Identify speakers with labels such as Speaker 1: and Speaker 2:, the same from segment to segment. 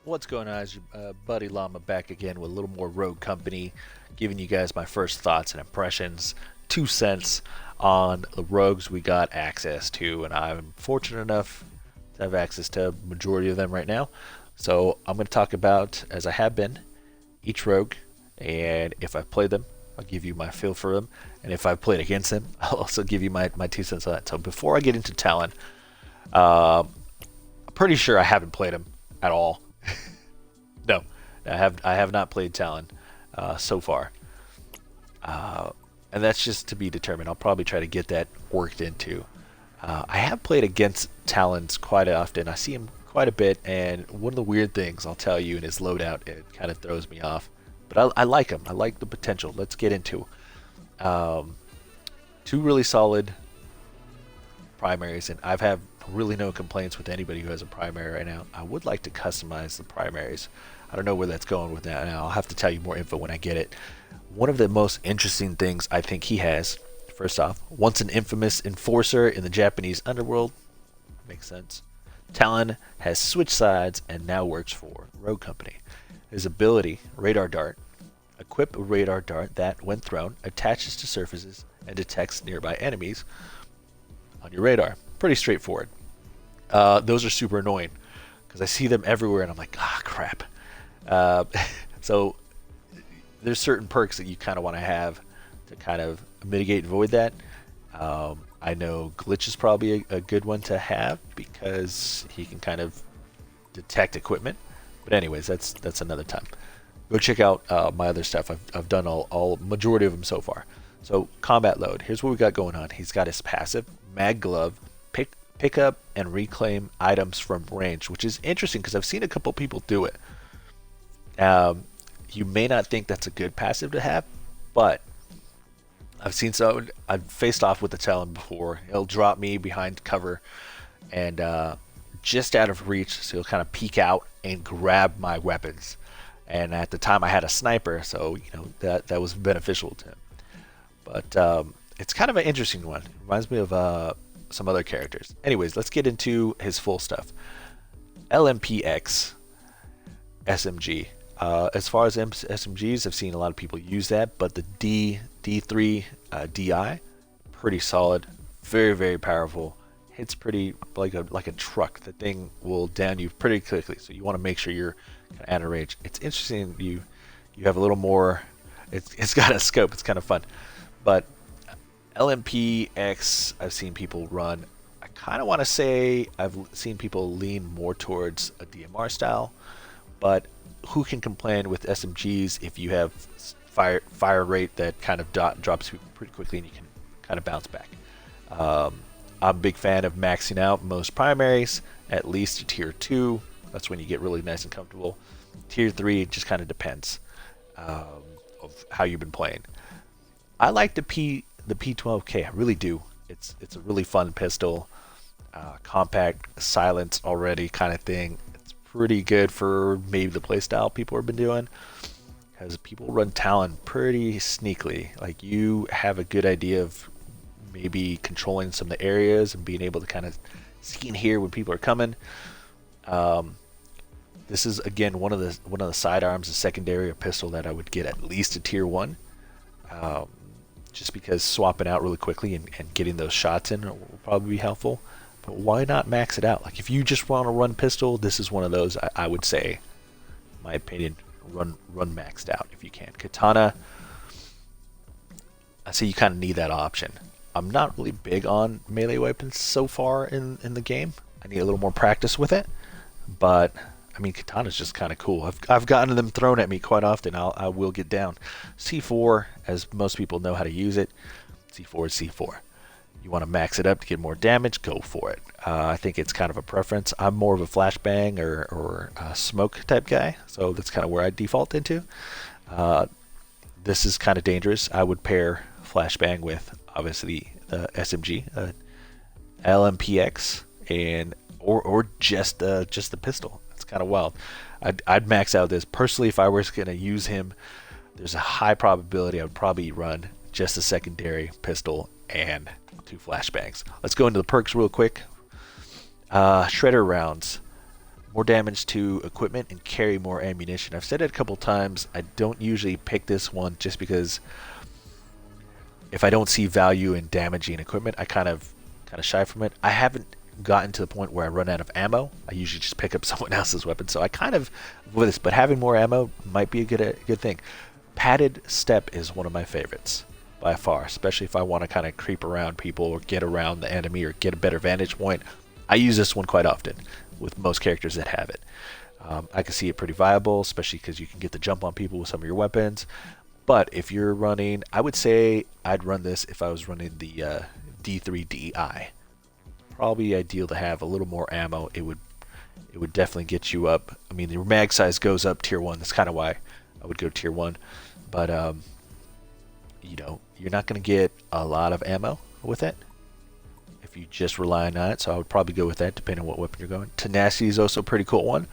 Speaker 1: What's going on? Is your buddy Llama back again with a little more Rogue Company, giving you guys my first thoughts and impressions, 2 cents on the rogues we got access to, and I'm fortunate enough to have access to a majority of them right now. So I'm going to talk about, as I have been, each rogue, and if I've played them, I'll give you my feel for them, and if I've played against them, I'll also give you my 2 cents on that. So before I get into Talon, I'm pretty sure I haven't played him at all. No, I have not played Talon so far, and that's just to be determined. I'll probably try to get that worked into. I have played against Talons quite often. I see him quite a bit, and one of the weird things I'll tell you in his loadout, it kind of throws me off. But I like him. I like the potential. Let's get into two really solid primaries, and I've had really no complaints with anybody who has a primary right now. I would like to customize the primaries. I don't know where that's going with that, and I'll have to tell you more info when I get it. One of the most interesting things I think he has, first off, once an infamous enforcer in the Japanese underworld, makes sense. Talon has switched sides and now works for Rogue Company. His ability, Radar Dart, equip a radar dart that, when thrown, attaches to surfaces and detects nearby enemies on your radar. Pretty straightforward. Those are super annoying because I see them everywhere and I'm like, crap. So there's certain perks that you kind of want to have to kind of mitigate and avoid that. I know Glitch is probably a good one to have because he can kind of detect equipment. But anyways, that's another time. Go check out my other stuff. I've done all majority of them so far. So combat load. Here's what we got going on. He's got his passive Mag Glove, pick up and reclaim items from range, which is interesting because I've seen a couple people do it. You may not think that's a good passive to have, but I've faced off with the Talon before. He'll drop me behind cover and just out of reach, so he'll kind of peek out and grab my weapons. And at the time I had a sniper, so that was beneficial to him. But it's kind of an interesting one. It reminds me of some other characters. Anyways, let's get into his full stuff. LMP-x SMG. As far as SMGs, I've seen a lot of people use that, but the D3 DI, pretty solid, very very powerful. Hits pretty like a truck. The thing will down you pretty quickly, so you want to make sure you're kind of out of range. It's interesting. You have a little more. It's got a scope. It's kind of fun, but LMP-x I've seen people run. I kind of want to say I've seen people lean more towards a DMR style, but who can complain with SMGs if you have fire rate that kind of drops pretty quickly and you can kind of bounce back. I'm a big fan of maxing out most primaries at least to tier 2. That's when you get really nice and comfortable. Tier 3 just kind of depends of how you've been playing. I like the P12K. I really do. It's a really fun pistol, compact, silence already kind of thing. Pretty good for maybe the playstyle people have been doing, because people run Talon pretty sneakily. Like, you have a good idea of maybe controlling some of the areas and being able to kind of see and hear when people are coming. This is again one of the sidearms, a secondary, a pistol that I would get at least a tier 1, just because swapping out really quickly and getting those shots in will probably be helpful. But why not max it out? Like, if you just want to run pistol, this is one of those I would say, in my opinion, run maxed out if you can. Katana, I say you kind of need that option. I'm not really big on melee weapons so far in the game. I need a little more practice with it, but I mean, Katana's just kind of cool. I've gotten them thrown at me quite often. I will get down. C4, as most people know how to use it. C4 is C4. You want to max it up to get more damage, go for it. I think it's kind of a preference. I'm more of a flashbang or smoke type guy, so that's kind of where I default into. This is kind of dangerous. I would pair flashbang with obviously the SMG, LMP-x, and or just the pistol. It's kind of wild. I'd max out this personally. If I was going to use him, there's a high probability I would probably run just a secondary pistol and 2 flashbangs. Let's go into the perks real quick. Shredder rounds. more damage to equipment and carry more ammunition. I've said it a couple times. I don't usually pick this one just because if I don't see value in damaging equipment, I kind of shy from it. I haven't gotten to the point where I run out of ammo. I usually just pick up someone else's weapon, so I kind of avoid this. But having more ammo might be a good thing. Padded step is one of my favorites by far, especially if I want to kind of creep around people or get around the enemy or get a better vantage point. I use this one quite often with most characters that have it. I can see it pretty viable, especially because you can get the jump on people with some of your weapons. But if you're running, I would say I'd run this if I was running the D3 DI. Probably ideal to have a little more ammo. It would definitely get you up. I mean, your mag size goes up tier 1. That's kind of why I would go tier 1. But you know, you're not going to get a lot of ammo with it if you just rely on it. So I would probably go with that depending on what weapon you're going. Tenacity is also a pretty cool one.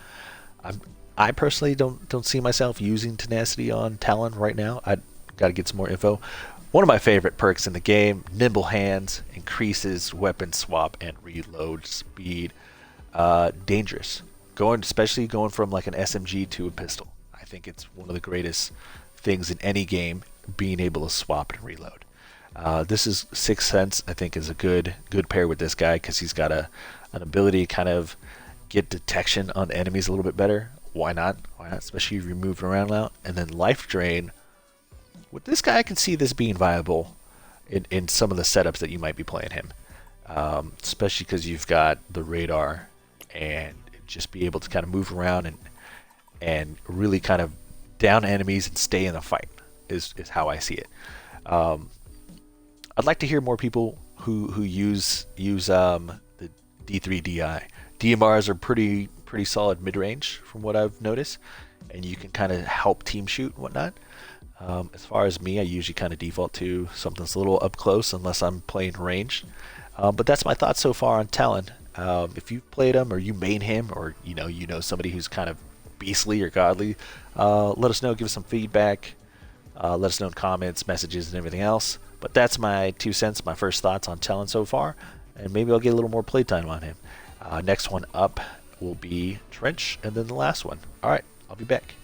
Speaker 1: I personally don't see myself using Tenacity on Talon right now. I got to get some more info. One of my favorite perks in the game, Nimble Hands, increases weapon swap and reload speed. Dangerous. Especially going from like an SMG to a pistol. I think it's one of the greatest things in any game, being able to swap and reload. This is Sixth Sense. I think is a good pair with this guy because he's got an ability to kind of get detection on enemies a little bit better. Why not? Why not? Especially if you're moving around a lot. And then Life Drain. With this guy, I can see this being viable in some of the setups that you might be playing him. Especially because you've got the radar and just be able to kind of move around and really kind of down enemies and stay in the fight is how I see it. I'd like to hear more people who use the D3 DI. DMRs are pretty solid mid-range from what I've noticed, and you can kind of help team shoot and whatnot. As far as me, I usually kind of default to something that's a little up close unless I'm playing range. But that's my thoughts so far on Talon. If you've played him or you main him or you know somebody who's kind of beastly or godly, let us know. Give us some feedback. Let us know in comments, messages, and everything else. But that's my 2 cents, my first thoughts on Talon so far, and maybe I'll get a little more playtime on him. Next one up will be Trench, and then the last one. All right, I'll be back.